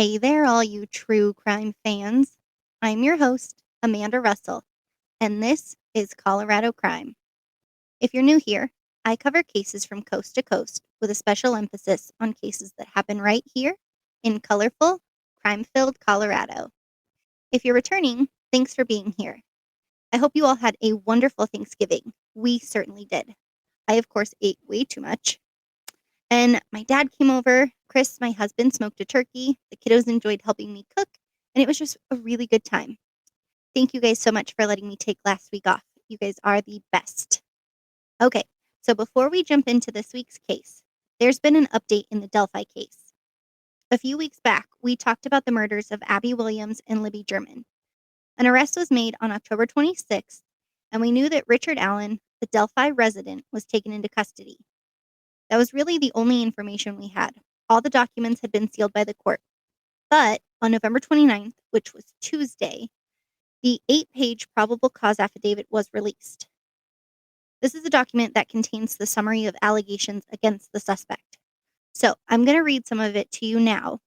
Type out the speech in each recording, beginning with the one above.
Hey there, all you true crime fans. I'm your host, Amanda Russell, and this is Colorado Crime. If you're new here, I cover cases from coast to coast with a special emphasis on cases that happen right here in colorful, crime filled Colorado. If you're returning, thanks for being here. I hope you all had a wonderful Thanksgiving. We certainly did. I, of course, ate way too much. And my dad came over. Chris, my husband, smoked a turkey. The kiddos enjoyed helping me cook, and it was just a really good time. Thank you guys so much for letting me take last week off. You guys are the best. Okay, so before we jump into this week's case, there's been an update in the Delphi case. A few weeks back, we talked about the murders of Abby Williams and Libby German. An arrest was made on October 26th, and we knew that Richard Allen, the Delphi resident, was taken into custody. That was really the only information we had. All the documents had been sealed by the court. But on November 29th, which was Tuesday, the 8-page probable cause affidavit was released. This is a document that contains the summary of allegations against the suspect. So I'm going to read some of it to you now,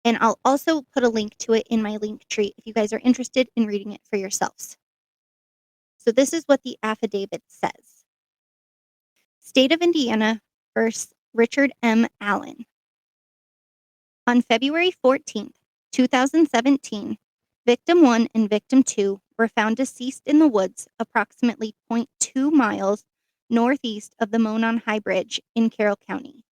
and I'll also put a link to it in my link tree if you guys are interested in reading it for yourselves. So this is what the affidavit says. State of Indiana versus Richard M. Allen. On February 14th, 2017, Victim 1 and Victim 2 were found deceased in the woods approximately 0.2 miles northeast of the Monon High Bridge in Carroll County.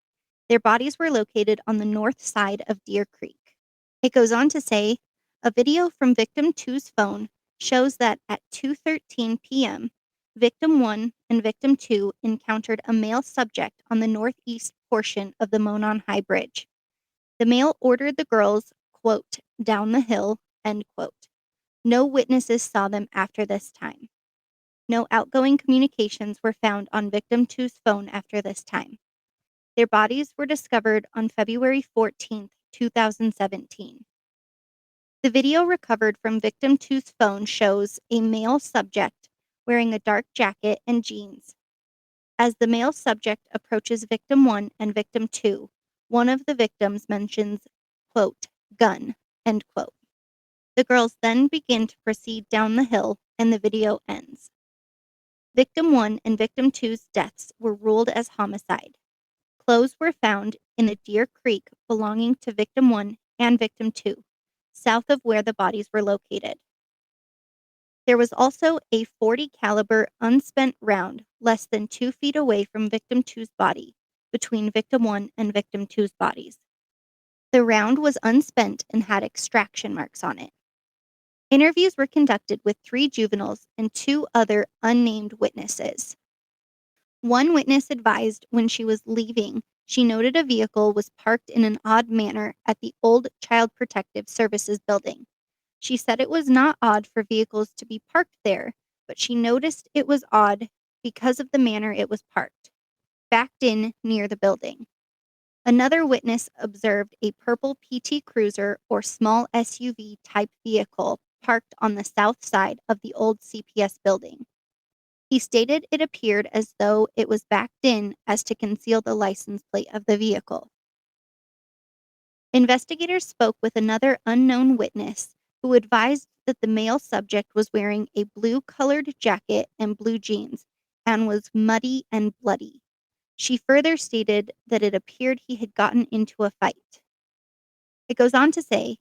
Their bodies were located on the north side of Deer Creek. It goes on to say, a video from Victim 2's phone shows that at 2:13 p.m., Victim 1 and Victim 2 encountered a male subject on the northeast portion of the Monon High Bridge. The male ordered the girls, quote, down the hill, end quote. No witnesses saw them after this time. No outgoing communications were found on Victim 2's phone after this time. Their bodies were discovered on February 14th, 2017. The video recovered from Victim 2's phone shows a male subject wearing a dark jacket and jeans. As the male subject approaches Victim 1 and Victim 2, one of the victims mentions, quote, gun, end quote. The girls then begin to proceed down the hill and the video ends. Victim 1 and Victim 2's deaths were ruled as homicide. Clothes were found in a Deer Creek belonging to Victim 1 and Victim 2, south of where the bodies were located. There was also a .40 caliber unspent round less than 2 feet away from Victim 2's body, between Victim 1 and Victim 2's bodies. The round was unspent and had extraction marks on it. Interviews were conducted with 3 juveniles and 2 other unnamed witnesses. One witness advised when she was leaving, she noted a vehicle was parked in an odd manner at the old Child Protective Services building. She said it was not odd for vehicles to be parked there, but she noticed it was odd because of the manner it was parked, backed in near the building. Another witness observed a purple PT Cruiser or small SUV type vehicle parked on the south side of the old CPS building. He stated it appeared as though it was backed in as to conceal the license plate of the vehicle. Investigators spoke with another unknown witness who advised that the male subject was wearing a blue-colored jacket and blue jeans and was muddy and bloody. She further stated that it appeared he had gotten into a fight. It goes on to say,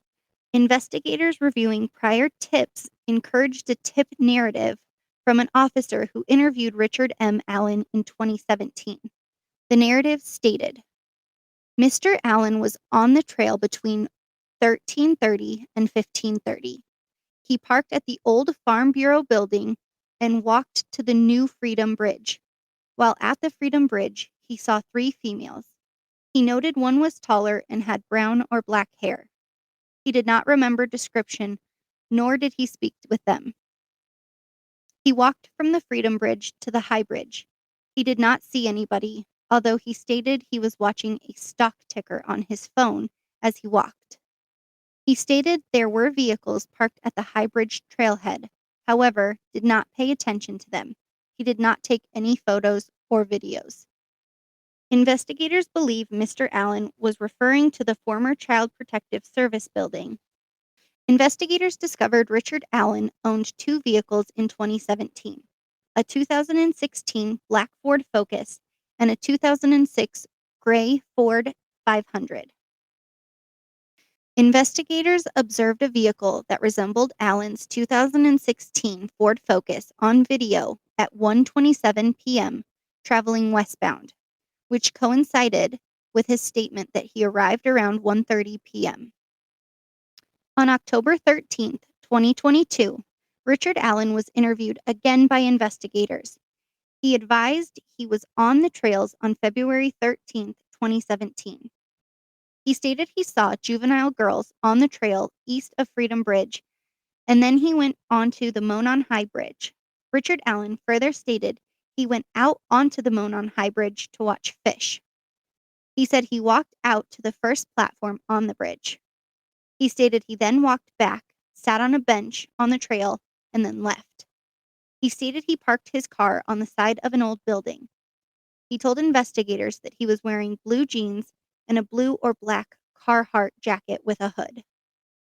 investigators reviewing prior tips encouraged a tip narrative from an officer who interviewed Richard M. Allen in 2017. The narrative stated, Mr. Allen was on the trail between 13:30 and 15:30. He parked at the old Farm Bureau building and walked to the new Freedom Bridge. While at the Freedom Bridge, he saw 3 females. He noted one was taller and had brown or black hair. He did not remember description, nor did he speak with them. He walked from the Freedom Bridge to the High Bridge. He did not see anybody, although he stated he was watching a stock ticker on his phone as he walked. He stated there were vehicles parked at the High Bridge trailhead, however, did not pay attention to them. He did not take any photos or videos. Investigators believe Mr. Allen was referring to the former Child Protective Service building. Investigators discovered Richard Allen owned two vehicles in 2017, a 2016 black Ford Focus and a 2006 gray Ford 500. Investigators observed a vehicle that resembled Allen's 2016 Ford Focus on video at 1:27 p.m. traveling westbound, which coincided with his statement that he arrived around 1:30 p.m. On October 13, 2022, Richard Allen was interviewed again by investigators. He advised he was on the trails on February 13, 2017. He stated he saw juvenile girls on the trail east of Freedom Bridge, and then he went onto the Monon High Bridge. Richard Allen further stated he went out onto the Monon High Bridge to watch fish. He said he walked out to the first platform on the bridge. He stated he then walked back, sat on a bench on the trail, and then left. He stated he parked his car on the side of an old building. He told investigators that he was wearing blue jeans and a blue or black Carhartt jacket with a hood.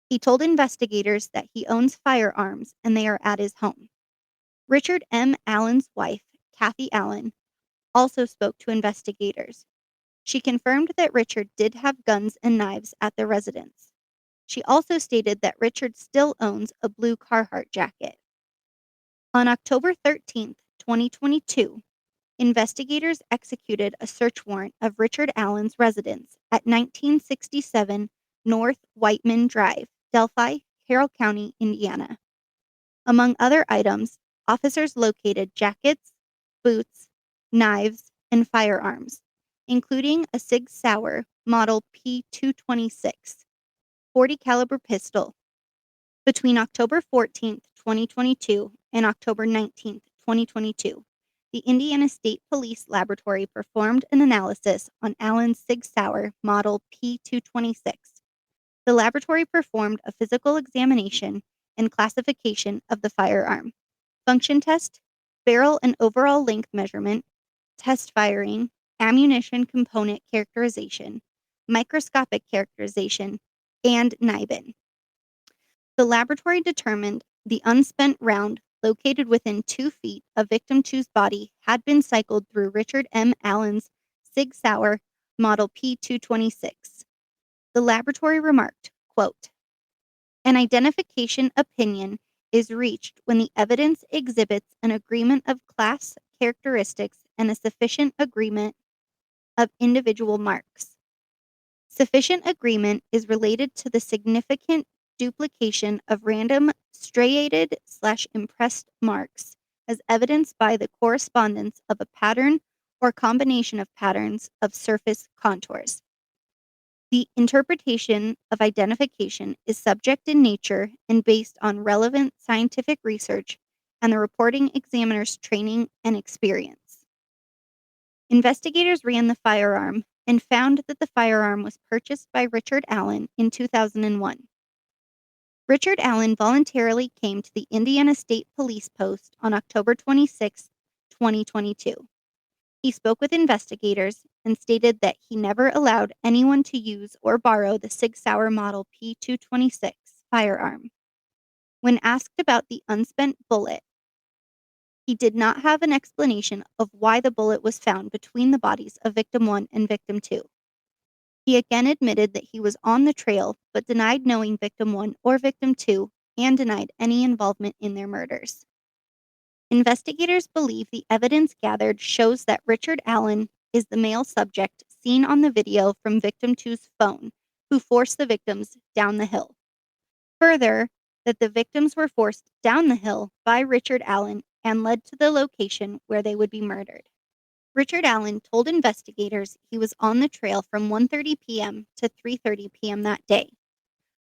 He told investigators that he owns firearms and they are at his home. Richard M. Allen's wife, Kathy Allen, also spoke to investigators. She confirmed that Richard did have guns and knives at the residence. She also stated that Richard still owns a blue Carhartt jacket. On October 13, 2022, investigators executed a search warrant of Richard Allen's residence at 1967 North Whiteman Drive, Delphi, Carroll County, Indiana. Among other items, officers located jackets, boots, knives, and firearms, including a Sig Sauer Model P226 .40 caliber pistol. Between October 14, 2022 and October 19, 2022, the Indiana State Police Laboratory performed an analysis on Allen's Sig Sauer Model P226. The laboratory performed a physical examination and classification of the firearm, function test, barrel and overall length measurement, test firing, ammunition component characterization, microscopic characterization, and NIBIN. The laboratory determined the unspent round located within 2 feet of victim two's body had been cycled through Richard M. Allen's Sig Sauer Model P226. The laboratory remarked, quote, "An identification opinion is reached when the evidence exhibits an agreement of class characteristics and a sufficient agreement of individual marks. Sufficient agreement is related to the significant duplication of random striated/impressed marks as evidenced by the correspondence of a pattern or combination of patterns of surface contours. The interpretation of identification is subject in nature and based on relevant scientific research and the reporting examiner's training and experience." Investigators ran the firearm and found that the firearm was purchased by Richard Allen in 2001. Richard Allen voluntarily came to the Indiana State Police Post on October 26, 2022. He spoke with investigators and stated that he never allowed anyone to use or borrow the Sig Sauer Model P226 firearm. When asked about the unspent bullet, he did not have an explanation of why the bullet was found between the bodies of Victim 1 and Victim 2. He again admitted that he was on the trail, but denied knowing Victim 1 or Victim 2 and denied any involvement in their murders. Investigators believe the evidence gathered shows that Richard Allen is the male subject seen on the video from Victim 2's phone, who forced the victims down the hill. Further, that the victims were forced down the hill by Richard Allen and led to the location where they would be murdered. Richard Allen told investigators he was on the trail from 1:30 p.m. to 3:30 p.m. that day.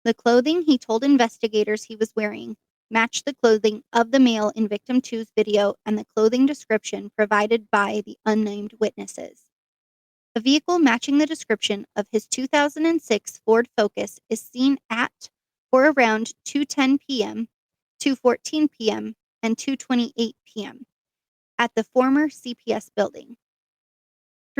The clothing he told investigators he was wearing matched the clothing of the male in Victim 2's video and the clothing description provided by the unnamed witnesses. A vehicle matching the description of his 2006 Ford Focus is seen at or around 2:10 p.m., 2:14 p.m., and 2:28 p.m. at the former CPS building.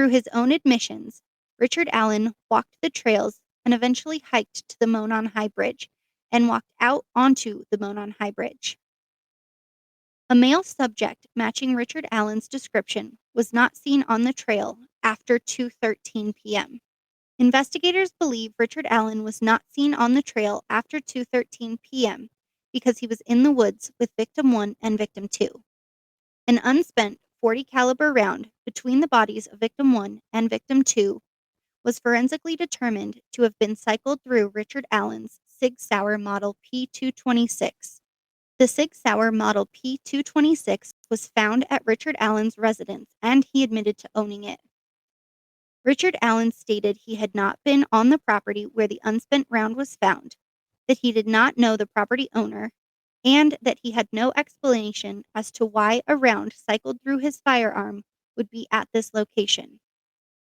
Through his own admissions, Richard Allen walked the trails and eventually hiked to the Monon High Bridge and walked out onto the Monon High Bridge. A male subject matching Richard Allen's description was not seen on the trail after 2:13 p.m. Investigators believe Richard Allen was not seen on the trail after 2:13 p.m. because he was in the woods with victim 1 and victim 2. An unspent .40 caliber round between the bodies of victim 1 and victim 2 was forensically determined to have been cycled through Richard Allen's Sig Sauer Model P226. The Sig Sauer Model P226 was found at Richard Allen's residence, and he admitted to owning it. Richard Allen stated he had not been on the property where the unspent round was found, that he did not know the property owner, and that he had no explanation as to why a round cycled through his firearm would be at this location.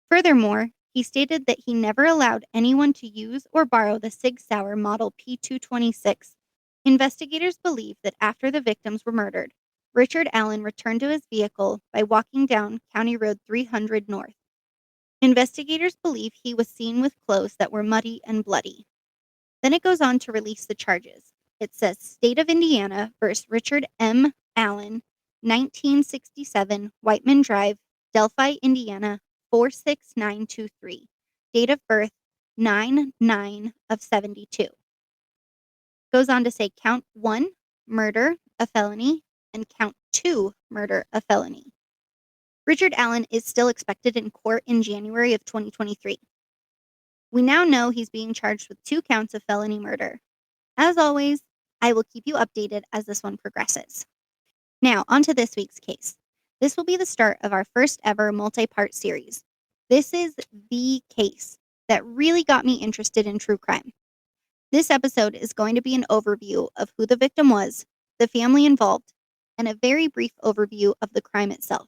Furthermore, he stated that he never allowed anyone to use or borrow the Sig Sauer Model P226. Investigators believe that after the victims were murdered, Richard Allen returned to his vehicle by walking down County Road 300 North. Investigators believe he was seen with clothes that were muddy and bloody. Then it goes on to release the charges. It says State of Indiana versus Richard M. Allen, 1967, Whiteman Drive, Delphi, Indiana, 46923. Date of birth, 9/9 of 72. Goes on to say count 1, murder, a felony, and count 2, murder, a felony. Richard Allen is still expected in court in January of 2023. We now know he's being charged with 2 counts of felony murder. As always, I will keep you updated as this one progresses. Now, on to this week's case. This will be the start of our first ever multi-part series. This is the case that really got me interested in true crime. This episode is going to be an overview of who the victim was, the family involved, and a very brief overview of the crime itself.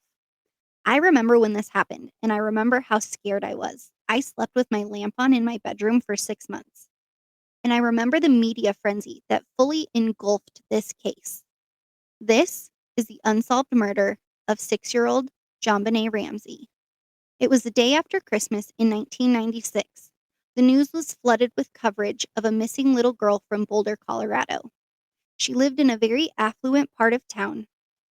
I remember when this happened, and I remember how scared I was. I slept with my lamp on in my bedroom for 6 months. And I remember the media frenzy that fully engulfed this case. This is the unsolved murder of 6-year-old JonBenet Ramsey. It was the day after Christmas in 1996. The news was flooded with coverage of a missing little girl from Boulder, Colorado. She lived in a very affluent part of town.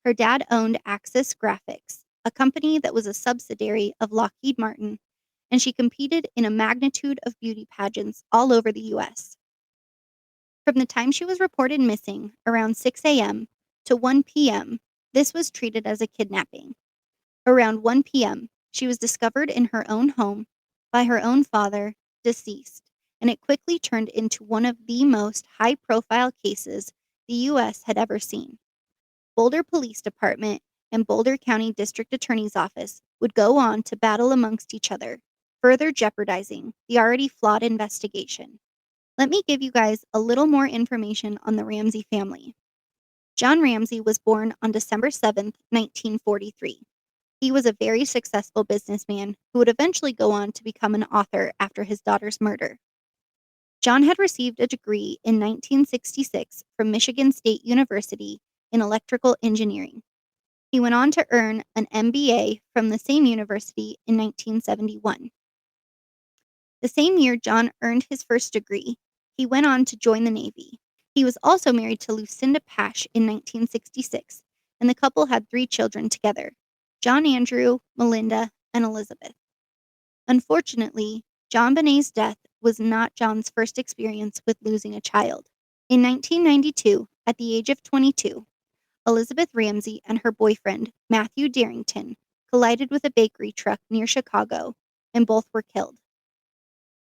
Her dad owned Axis Graphics, a company that was a subsidiary of Lockheed Martin, and she competed in a magnitude of beauty pageants all over the U.S. From the time she was reported missing, around 6 a.m., to 1 p.m., this was treated as a kidnapping. Around 1 p.m., she was discovered in her own home by her own father, deceased, and it quickly turned into one of the most high-profile cases the U.S. had ever seen. Boulder Police Department and Boulder County District Attorney's Office would go on to battle amongst each other, further jeopardizing the already flawed investigation. Let me give you guys a little more information on the Ramsey family. John Ramsey was born on December 7, 1943. He was a very successful businessman who would eventually go on to become an author after his daughter's murder. John had received a degree in 1966 from Michigan State University in electrical engineering. He went on to earn an MBA from the same university in 1971. The same year John earned his first degree, he went on to join the Navy. He was also married to Lucinda Pash in 1966, and the couple had 3 children together, John Andrew, Melinda, and Elizabeth. Unfortunately, JonBenet's death was not John's first experience with losing a child. In 1992, at the age of 22, Elizabeth Ramsey and her boyfriend, Matthew Darrington, collided with a bakery truck near Chicago, and both were killed.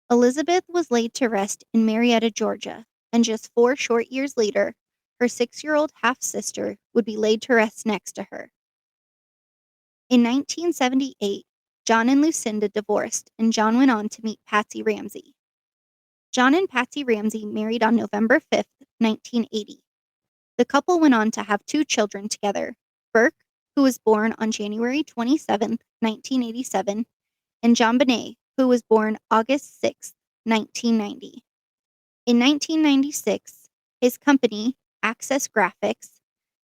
Elizabeth was laid to rest in Marietta, Georgia, and just 4 short years later, her 6-year-old half-sister would be laid to rest next to her. In 1978, John and Lucinda divorced, and John went on to meet Patsy Ramsey. John and Patsy Ramsey married on November 5, 1980. The couple went on to have 2 children together, Burke, who was born on January 27, 1987, and JonBenet, who was born August 6, 1990. In 1996, his company, Axis Graphics,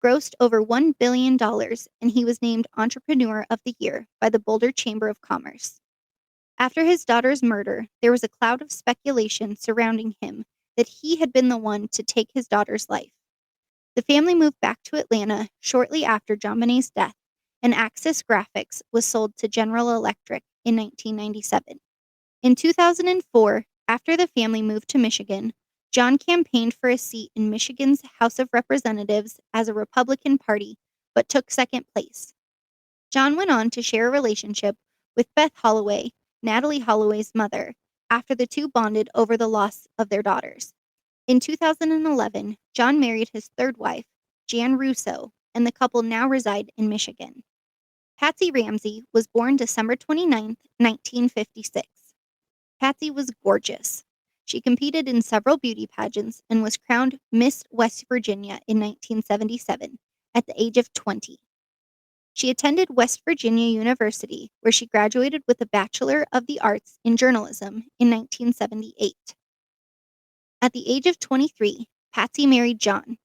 grossed over $1 billion, and he was named Entrepreneur of the Year by the Boulder Chamber of Commerce. After his daughter's murder, there was a cloud of speculation surrounding him that he had been the one to take his daughter's life. The family moved back to Atlanta shortly after JonBenet's death, and Axis Graphics was sold to General Electric in 1997. In 2004, after the family moved to Michigan, Jon campaigned for a seat in Michigan's House of Representatives as a Republican Party, but took second place. Jon went on to share a relationship with Beth Holloway, Natalie Holloway's mother, after the two bonded over the loss of their daughters. In 2011, Jon married his third wife, Jan Russo, and the couple now reside in Michigan. Patsy Ramsey was born December 29, 1956. Patsy was gorgeous. She competed in several beauty pageants and was crowned Miss West Virginia in 1977 at the age of 20. She attended West Virginia University, where she graduated with a Bachelor of the Arts in Journalism in 1978. At the age of 23, Patsy married Jon.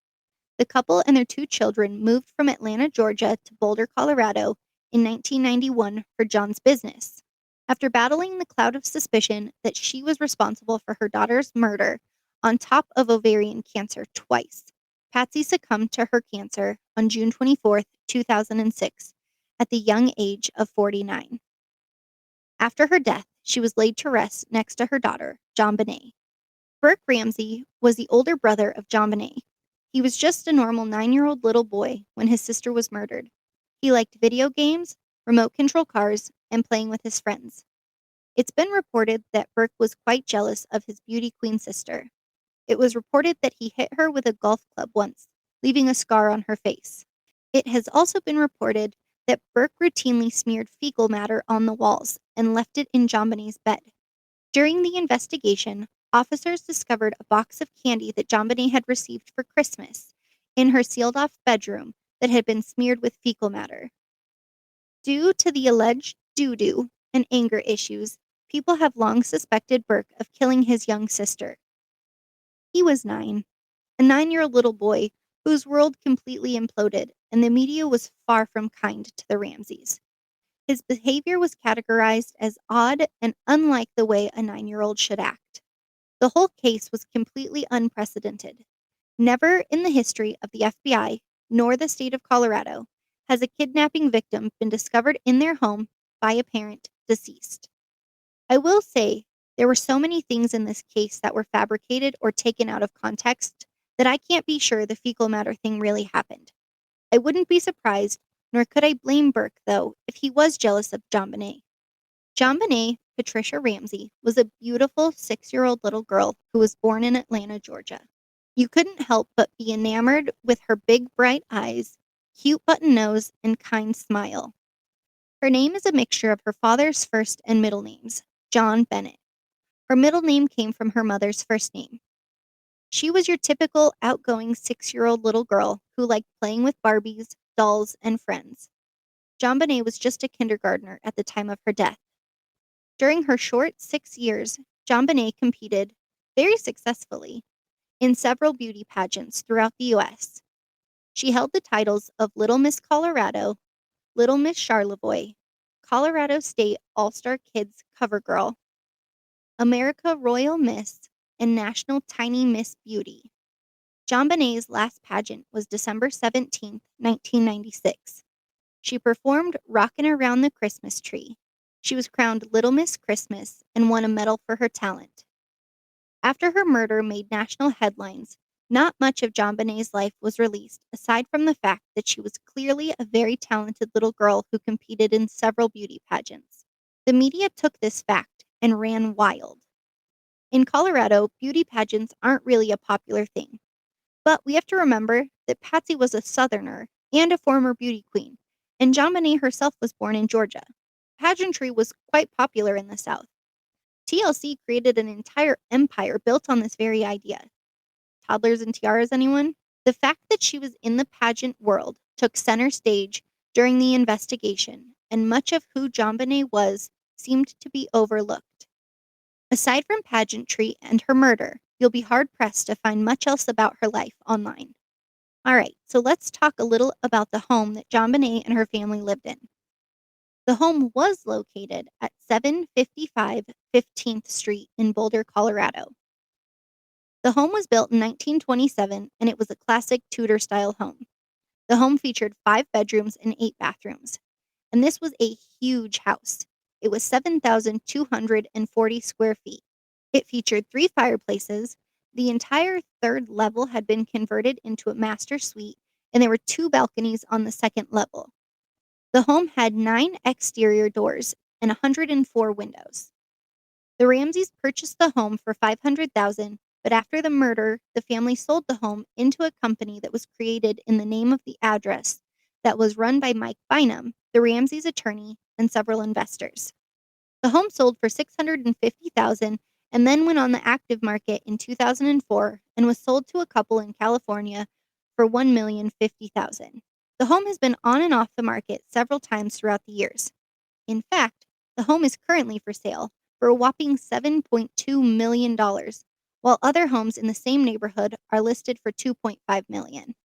The couple and their two children moved from Atlanta, Georgia to Boulder, Colorado in 1991 for Jon's business. After battling the cloud of suspicion that she was responsible for her daughter's murder, on top of ovarian cancer twice, Patsy succumbed to her cancer on June 24, 2006, at the young age of 49. After her death, she was laid to rest next to her daughter, JonBenet. Burke Ramsey was the older brother of JonBenet. He was just a normal 9-year-old little boy when his sister was murdered. He liked video games, remote control cars, and playing with his friends. It's been reported that Burke was quite jealous of his beauty queen sister. It was reported that he hit her with a golf club once, leaving a scar on her face. It has also been reported that Burke routinely smeared fecal matter on the walls and left it in JonBenet's bed. During the investigation, officers discovered a box of candy that JonBenet had received for Christmas in her sealed-off bedroom that had been smeared with fecal matter. Due to the alleged doo-doo and anger issues, people have long suspected Burke of killing his young sister. He was 9, a 9-year-old little boy whose world completely imploded, and the media was far from kind to the Ramseys. His behavior was categorized as odd and unlike the way a 9-year-old should act. The whole case was completely unprecedented. Never in the history of the FBI, nor the state of Colorado, has a kidnapping victim been discovered in their home by a parent deceased. I will say, there were so many things in this case that were fabricated or taken out of context that I can't be sure the fecal matter thing really happened. I wouldn't be surprised, nor could I blame Burke, though, if he was jealous of JonBenet. JonBenet, Patricia Ramsey, was a beautiful 6-year-old little girl who was born in Atlanta, Georgia. You couldn't help but be enamored with her big, bright eyes, cute button nose, and kind smile. Her name is a mixture of her father's first and middle names, JonBenet. Her middle name came from her mother's first name. She was your typical outgoing 6-year-old little girl who liked playing with Barbies, dolls, and friends. JonBenet was just a kindergartner at the time of her death. During her short 6 years, JonBenet competed, very successfully, in several beauty pageants throughout the U.S. She held the titles of Little Miss Colorado, Little Miss Charlevoix, Colorado State All-Star Kids Cover Girl, America Royal Miss, and National Tiny Miss Beauty. JonBenet's last pageant was December 17, 1996. She performed Rockin' Around the Christmas Tree. She was crowned Little Miss Christmas and won a medal for her talent. After her murder made national headlines, not much of JonBenet's life was released, aside from the fact that she was clearly a very talented little girl who competed in several beauty pageants. The media took this fact and ran wild. In Colorado, beauty pageants aren't really a popular thing. But we have to remember that Patsy was a Southerner and a former beauty queen, and JonBenet herself was born in Georgia. Pageantry was quite popular in the South. TLC created an entire empire built on this very idea. Toddlers and tiaras, anyone? The fact that she was in the pageant world took center stage during the investigation, and much of who JonBenet was seemed to be overlooked. Aside from pageantry and her murder, you'll be hard-pressed to find much else about her life online. All right, so let's talk a little about the home that JonBenet and her family lived in. The home was located at 755 15th Street in Boulder, Colorado. The home was built in 1927 and it was a classic Tudor style home. The home featured 5 bedrooms and 8 bathrooms, and this was a huge house. It was 7,240 square feet. It featured 3 fireplaces. The entire third level had been converted into a master suite, and there were 2 balconies on the second level. The home had 9 exterior doors and 104 windows. The Ramseys purchased the home for $500,000, but after the murder, the family sold the home into a company that was created in the name of the address that was run by Mike Bynum, the Ramseys' attorney, and several investors. The home sold for $650,000 and then went on the active market in 2004 and was sold to a couple in California for $1,050,000. The home has been on and off the market several times throughout the years. In fact, the home is currently for sale for a whopping $7.2 million, while other homes in the same neighborhood are listed for $2.5 million.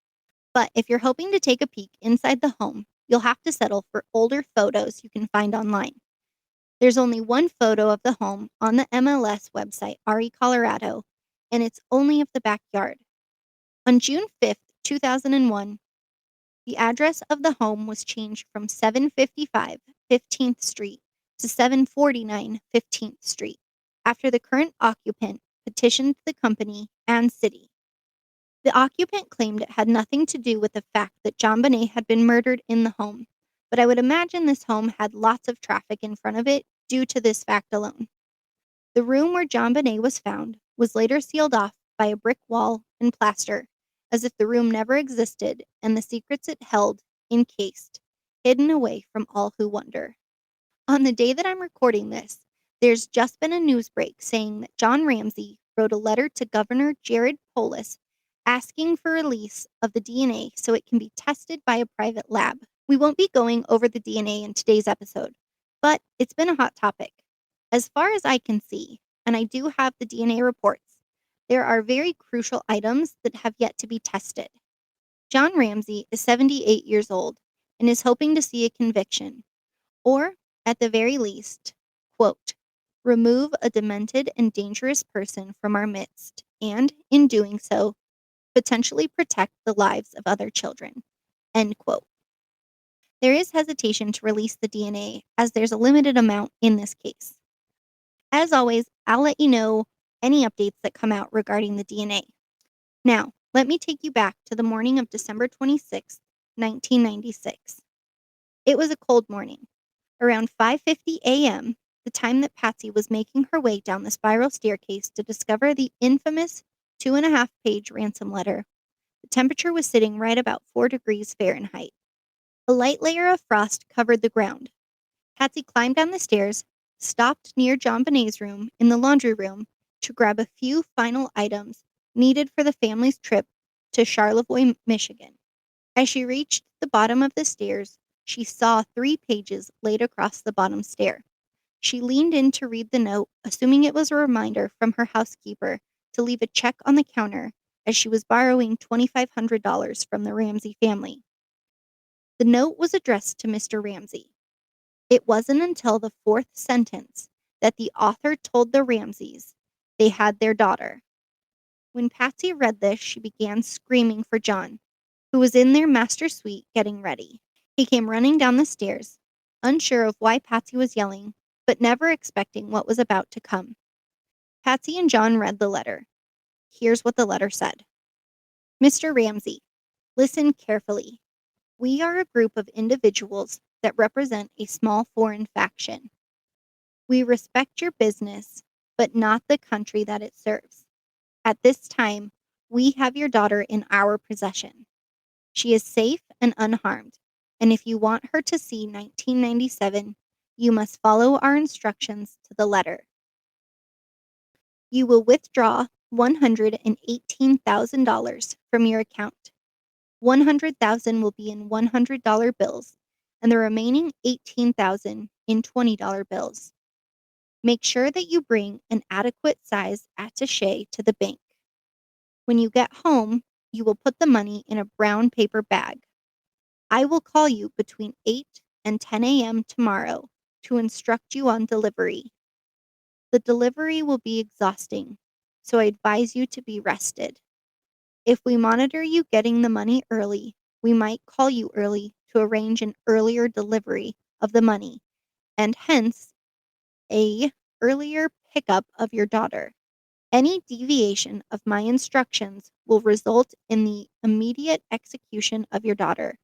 But if you're hoping to take a peek inside the home, you'll have to settle for older photos you can find online. There's only one photo of the home on the MLS website, RE Colorado, and it's only of the backyard. On June 5th, 2001, the address of the home was changed from 755 15th Street to 749 15th Street after the current occupant petitioned the company and city. The occupant claimed it had nothing to do with the fact that JonBenet had been murdered in the home, but I would imagine this home had lots of traffic in front of it due to this fact alone. The room where JonBenet was found was later sealed off by a brick wall and plaster, as if the room never existed and the secrets it held encased, hidden away from all who wonder. On the day that I'm recording this, there's just been a news break saying that John Ramsey wrote a letter to Governor Jared Polis asking for release of the DNA so it can be tested by a private lab. We won't be going over the DNA in today's episode, but it's been a hot topic. As far as I can see, and I do have the DNA reports, there are very crucial items that have yet to be tested. John Ramsey is 78 years old and is hoping to see a conviction, or, at the very least, quote, remove a demented and dangerous person from our midst, and, in doing so, potentially protect the lives of other children, end quote. There is hesitation to release the DNA as there's a limited amount in this case. As always, I'll let you know any updates that come out regarding the DNA. Now, let me take you back to the morning of December 26, 1996. It was a cold morning. Around 5:50 a.m., the time that Patsy was making her way down the spiral staircase to discover the infamous 2.5-page ransom letter, the temperature was sitting right about 4 degrees Fahrenheit. A light layer of frost covered the ground. Patsy climbed down the stairs, stopped near JonBenet's room in the laundry room to grab a few final items needed for the family's trip to Charlevoix, Michigan. As she reached the bottom of the stairs, she saw 3 pages laid across the bottom stair. She leaned in to read the note, assuming it was a reminder from her housekeeper to leave a check on the counter as she was borrowing $2,500 from the Ramsey family. The note was addressed to Mr. Ramsey. It wasn't until the 4th sentence that the author told the Ramseys they had their daughter. When Patsy read this, she began screaming for John, who was in their master suite getting ready. He came running down the stairs, unsure of why Patsy was yelling, but never expecting what was about to come. Patsy and John read the letter. Here's what the letter said. Mr. Ramsey, listen carefully. We are a group of individuals that represent a small foreign faction. We respect your business, but not the country that it serves. At this time, we have your daughter in our possession. She is safe and unharmed, and if you want her to see 1997, you must follow our instructions to the letter. You will withdraw $118,000 from your account. $100,000 will be in $100 bills, and the remaining $18,000 in $20 bills. Make sure that you bring an adequate size attaché to the bank. When you get home, you will put the money in a brown paper bag. I will call you between 8 and 10 a.m. tomorrow to instruct you on delivery. The delivery will be exhausting, so I advise you to be rested. If we monitor you getting the money early, we might call you early to arrange an earlier delivery of the money and hence a earlier pickup of your daughter. Any deviation of my instructions will result in the immediate execution of your daughter.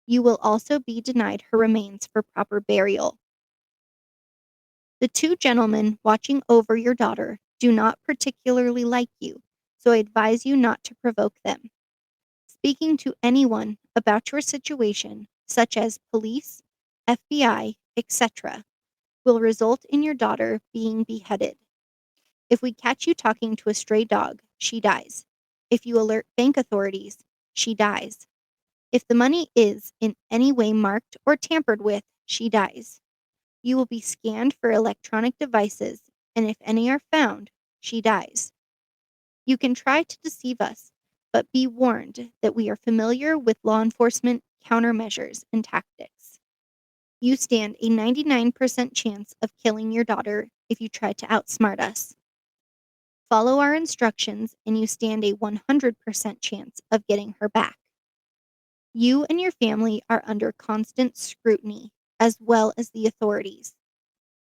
You will also be denied her remains for proper burial. The two gentlemen watching over your daughter do not particularly like you, so I advise you not to provoke them. Speaking to anyone about your situation, such as police, FBI, etc., will result in your daughter being beheaded. If we catch you talking to a stray dog, she dies. If you alert bank authorities, she dies. If the money is in any way marked or tampered with, she dies. You will be scanned for electronic devices, and if any are found, she dies. You can try to deceive us, but be warned that we are familiar with law enforcement countermeasures and tactics. You stand a 99% chance of killing your daughter if you try to outsmart us. Follow our instructions, and you stand a 100% chance of getting her back. You and your family are under constant scrutiny, as well as the authorities.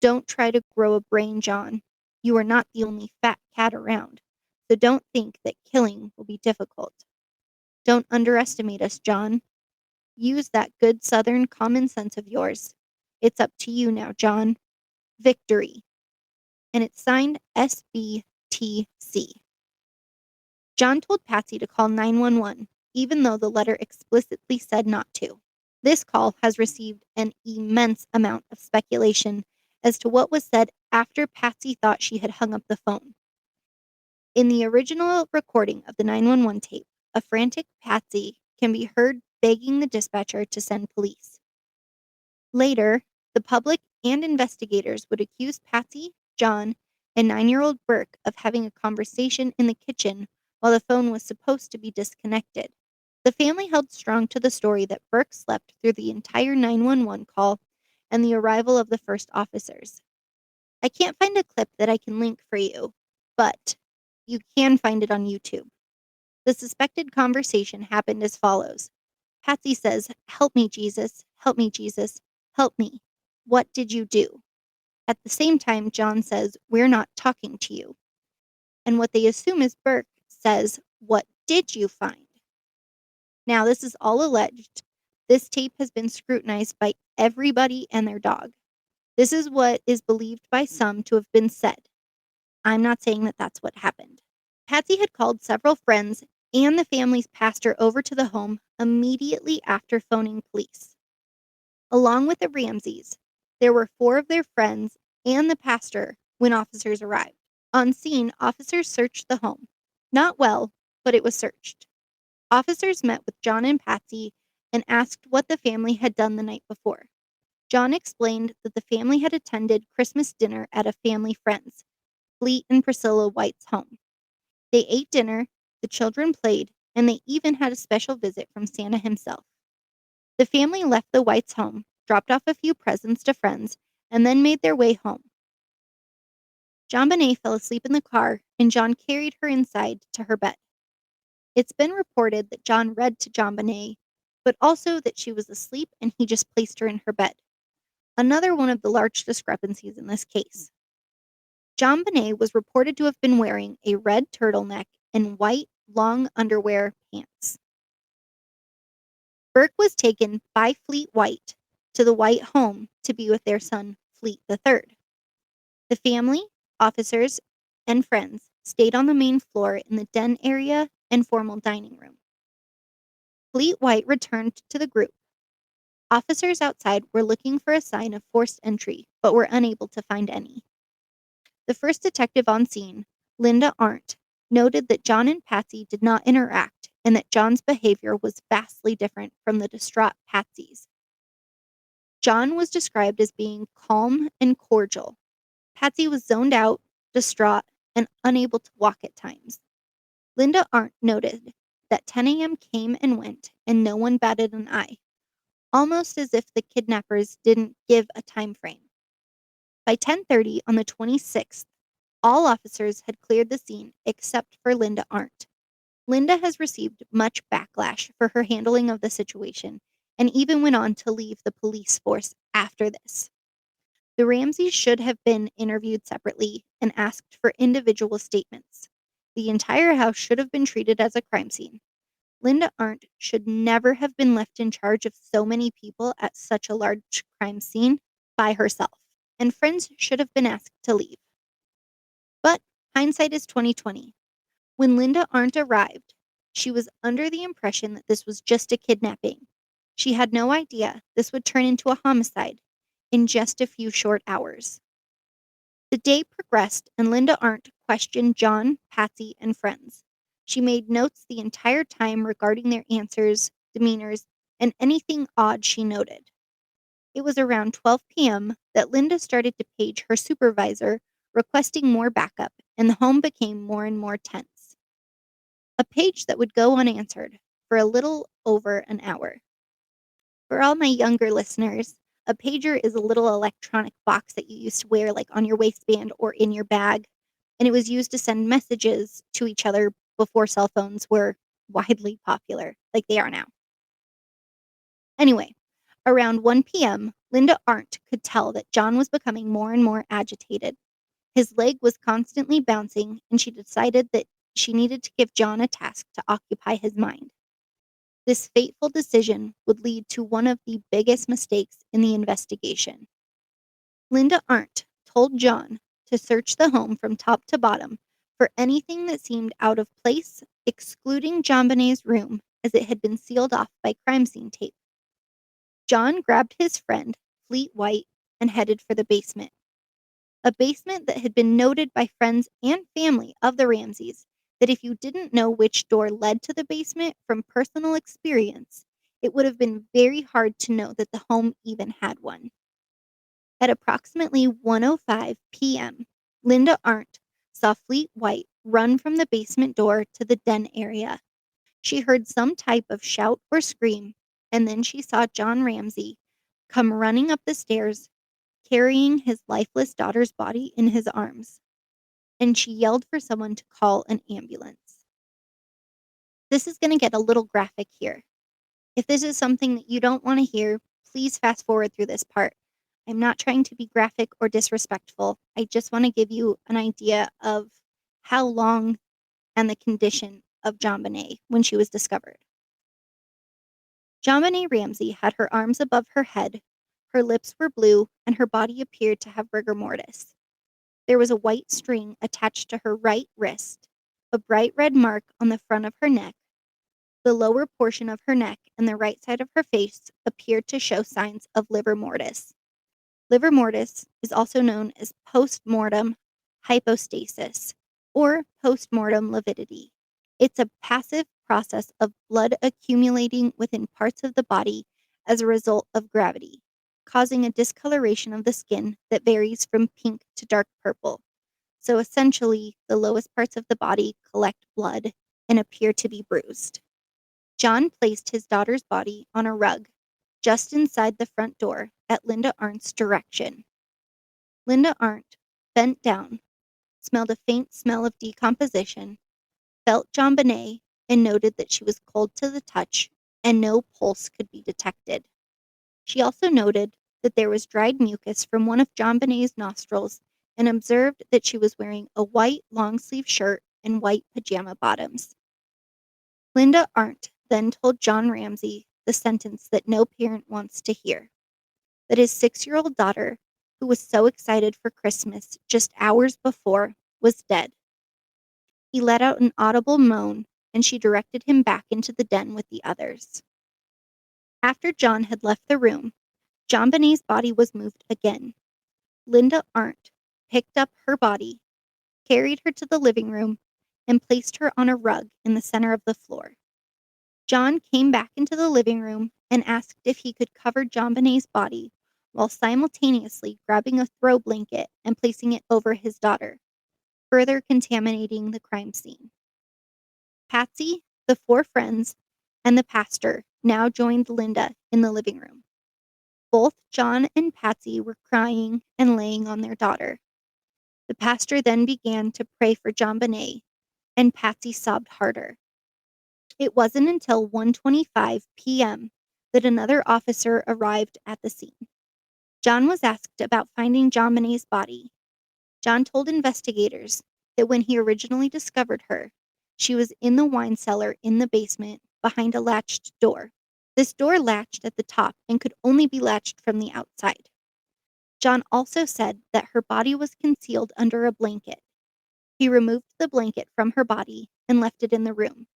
Don't try to grow a brain, John. You are not the only fat cat around, so don't think that killing will be difficult. Don't underestimate us, John. Use that good Southern common sense of yours. It's up to you now, John. Victory. And it's signed SBTC. John told Patsy to call 911, even though the letter explicitly said not to. This call has received an immense amount of speculation as to what was said after Patsy thought she had hung up the phone. In the original recording of the 911 tape, a frantic Patsy can be heard begging the dispatcher to send police. Later, the public and investigators would accuse Patsy, John, and 9-year-old Burke of having a conversation in the kitchen while the phone was supposed to be disconnected. The family held strong to the story that Burke slept through the entire 911 call and the arrival of the first officers. I can't find a clip that I can link for you, but you can find it on YouTube. The suspected conversation happened as follows. Patsy says, "Help me, Jesus. Help me, Jesus. Help me. What did you do?" At the same time, John says, "We're not talking to you." And what they assume is Burke says, "What did you find?" Now, this is all alleged. This tape has been scrutinized by everybody and their dog. This is what is believed by some to have been said. I'm not saying that that's what happened. Patsy had called several friends and the family's pastor over to the home immediately after phoning police. Along with the Ramseys, there were 4 of their friends and the pastor when officers arrived. On scene, officers searched the home. Not well, but it was searched. Officers met with John and Patsy and asked what the family had done the night before. John explained that the family had attended Christmas dinner at a family friend's, Fleet and Priscilla White's home. They ate dinner, the children played, and they even had a special visit from Santa himself. The family left the Whites' home, dropped off a few presents to friends, and then made their way home. JonBenet fell asleep in the car, and John carried her inside to her bed. It's been reported that John read to JonBenet, but also that she was asleep and he just placed her in her bed. Another one of the large discrepancies in this case. JonBenet was reported to have been wearing a red turtleneck and white, long underwear pants. Burke was taken by Fleet White to the White home to be with their son, Fleet III. The family, officers, and friends stayed on the main floor in the den area and formal dining room. Fleet White returned to the group. Officers outside were looking for a sign of forced entry, but were unable to find any. The first detective on scene, Linda Arndt, noted that John and Patsy did not interact and that John's behavior was vastly different from the distraught Patsy's. John was described as being calm and cordial. Patsy was zoned out, distraught, and unable to walk at times. Linda Arndt noted That 10 a.m. came and went, and no one batted an eye, almost as if the kidnappers didn't give a time frame. By 10:30 on the 26th, all officers had cleared the scene except for Linda Arndt. Linda has received much backlash for her handling of the situation and even went on to leave the police force after this. The Ramseys should have been interviewed separately and asked for individual statements. The entire house should have been treated as a crime scene. Linda Arndt should never have been left in charge of so many people at such a large crime scene by herself, and friends should have been asked to leave. But hindsight is 2020. When Linda Arndt arrived, she was under the impression that this was just a kidnapping. She had no idea this would turn into a homicide in just a few short hours. The day progressed and Linda Arndt questioned John, Patsy, and friends. She made notes the entire time regarding their answers, demeanors, and anything odd she noted. It was around 12 p.m. that Linda started to page her supervisor, requesting more backup, and the home became more and more tense. A page that would go unanswered for a little over an hour. For all my younger listeners, a pager is a little electronic box that you used to wear like on your waistband or in your bag, and it was used to send messages to each other before cell phones were widely popular like they are now. Anyway, around 1 p.m., Linda Arndt could tell that John was becoming more and more agitated. His leg was constantly bouncing, and she decided that she needed to give John a task to occupy his mind. This fateful decision would lead to one of the biggest mistakes in the investigation. Linda Arndt told John to search the home from top to bottom for anything that seemed out of place, excluding JonBenet's room as it had been sealed off by crime scene tape. John grabbed his friend, Fleet White, and headed for the basement. A basement that had been noted by friends and family of the Ramseys that if you didn't know which door led to the basement from personal experience, it would have been very hard to know that the home even had one. At approximately 1:05 p.m., Linda Arndt saw Fleet White run from the basement door to the den area. She heard some type of shout or scream, and then she saw John Ramsey come running up the stairs, carrying his lifeless daughter's body in his arms, and she yelled for someone to call an ambulance. This is going to get a little graphic here. If this is something that you don't want to hear, please fast forward through this part. I'm not trying to be graphic or disrespectful. I just want to give you an idea of how long and the condition of JonBenet when she was discovered. JonBenet Ramsey had her arms above her head, her lips were blue, and her body appeared to have rigor mortis. There was a white string attached to her right wrist, a bright red mark on the front of her neck. The lower portion of her neck and the right side of her face appeared to show signs of livor mortis. Livor mortis is also known as postmortem hypostasis or postmortem lividity. It's a passive process of blood accumulating within parts of the body as a result of gravity, causing a discoloration of the skin that varies from pink to dark purple. So essentially, the lowest parts of the body collect blood and appear to be bruised. John placed his daughter's body on a rug just inside the front door at Linda Arndt's direction. Linda Arndt bent down, smelled a faint smell of decomposition, felt JonBenet, and noted that she was cold to the touch and no pulse could be detected. She also noted that there was dried mucus from one of JonBenet's nostrils and observed that she was wearing a white long-sleeve shirt and white pajama bottoms. Linda Arndt then told John Ramsey the sentence that no parent wants to hear, that his 6-year-old daughter, who was so excited for Christmas just hours before, was dead. He let out an audible moan, and she directed him back into the den with the others. After John had left the room, JonBenet's body was moved again. Linda Arndt picked up her body, carried her to the living room, and placed her on a rug in the center of the floor. John came back into the living room and asked if he could cover JonBenet's body while simultaneously grabbing a throw blanket and placing it over his daughter, further contaminating the crime scene. Patsy, The four friends and the pastor now joined Linda in the living room. Both John and Patsy were crying and laying on their daughter. The pastor then began to pray for JonBenet, and Patsy sobbed harder. It wasn't until 1:25 p.m. that another officer arrived at the scene. John was asked about finding JonBenet's body. John told investigators that when he originally discovered her, she was in the wine cellar in the basement behind a latched door. This door latched at the top and could only be latched from the outside. John also said that her body was concealed under a blanket. He removed the blanket from her body and left it in the room.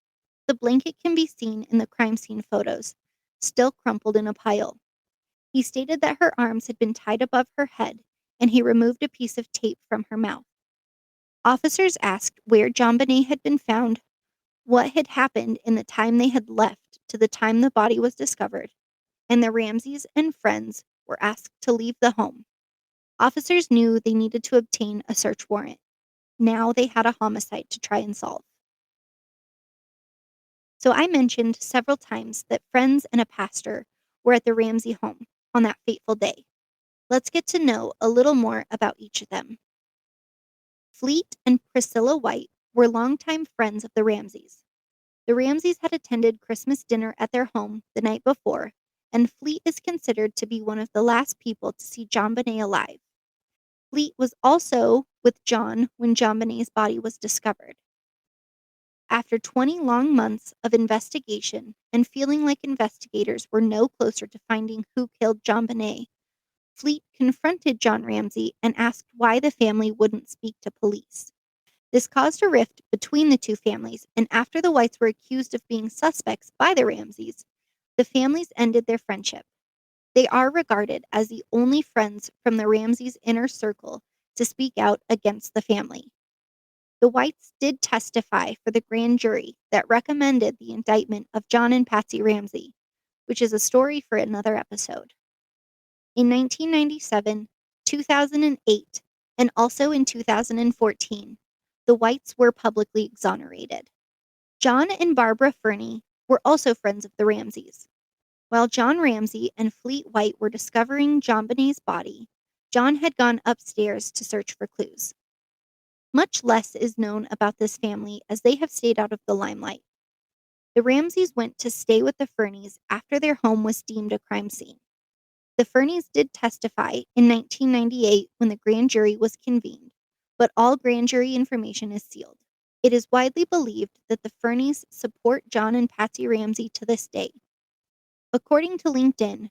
The blanket can be seen in the crime scene photos, still crumpled in a pile. He stated that her arms had been tied above her head, and he removed a piece of tape from her mouth. Officers asked where JonBenet had been found, what had happened in the time they had left to the time the body was discovered, and the Ramseys and friends were asked to leave the home. Officers knew they needed to obtain a search warrant. Now they had a homicide to try and solve. So I mentioned several times that friends and a pastor were at the Ramsey home on that fateful day. Let's get to know a little more about each of them. Fleet and Priscilla White were longtime friends of the Ramseys. The Ramseys had attended Christmas dinner at their home the night before, and Fleet is considered to be one of the last people to see JonBenet alive. Fleet was also with John when JonBenet's body was discovered. After 20 long months of investigation and feeling like investigators were no closer to finding who killed JonBenet, Fleet confronted John Ramsey and asked why the family wouldn't speak to police. This caused a rift between the two families, and after the Whites were accused of being suspects by the Ramseys, the families ended their friendship. They are regarded as the only friends from the Ramseys' inner circle to speak out against the family. The Whites did testify for the grand jury that recommended the indictment of John and Patsy Ramsey, which is a story for another episode. In 1997, 2008, and also in 2014, the Whites were publicly exonerated. John and Barbara Fernie were also friends of the Ramseys. While John Ramsey and Fleet White were discovering JonBenet's body, John had gone upstairs to search for clues. Much less is known about this family as they have stayed out of the limelight. The Ramseys went to stay with the Fernies after their home was deemed a crime scene. The Fernies did testify in 1998 when the grand jury was convened, but all grand jury information is sealed. It is widely believed that the Fernies support John and Patsy Ramsey to this day. According to LinkedIn,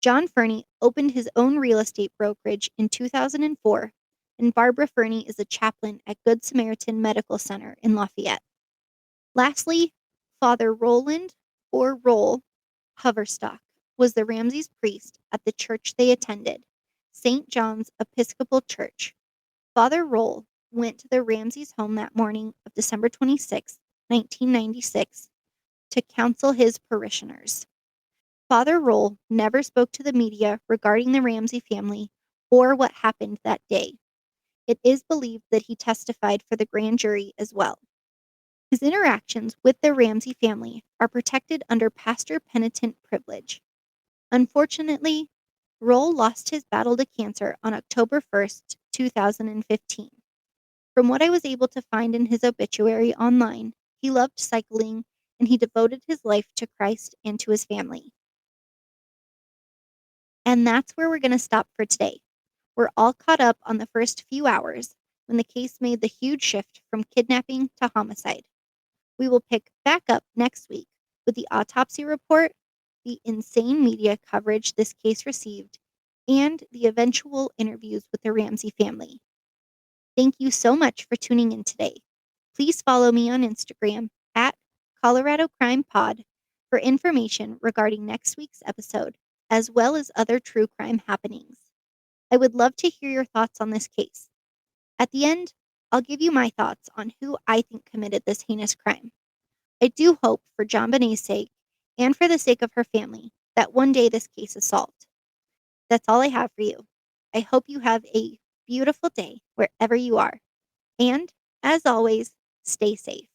John Fernie opened his own real estate brokerage in 2004, and Barbara Fernie is a chaplain at Good Samaritan Medical Center in Lafayette. Lastly, Father Roland, or Roll, Hoverstock was the Ramseys' priest at the church they attended, St. John's Episcopal Church. Father Roll went to the Ramseys' home that morning of December 26, 1996, to counsel his parishioners. Father Roll never spoke to the media regarding the Ramsey family or what happened that day. It is believed that he testified for the grand jury as well. His interactions with the Ramsey family are protected under pastor penitent privilege. Unfortunately, Roll lost his battle to cancer on October 1st, 2015. From what I was able to find in his obituary online, he loved cycling and he devoted his life to Christ and to his family. And that's where we're going to stop for today. We're all caught up on the first few hours when the case made the huge shift from kidnapping to homicide. We will pick back up next week with the autopsy report, the insane media coverage this case received, and the eventual interviews with the Ramsey family. Thank you so much for tuning in today. Please follow me on Instagram at Colorado Crime Pod for information regarding next week's episode, as well as other true crime happenings. I would love to hear your thoughts on this case. At the end, I'll give you my thoughts on who I think committed this heinous crime. I do hope for JonBenet's sake and for the sake of her family that one day this case is solved. That's all I have for you. I hope you have a beautiful day wherever you are. And, as always, stay safe.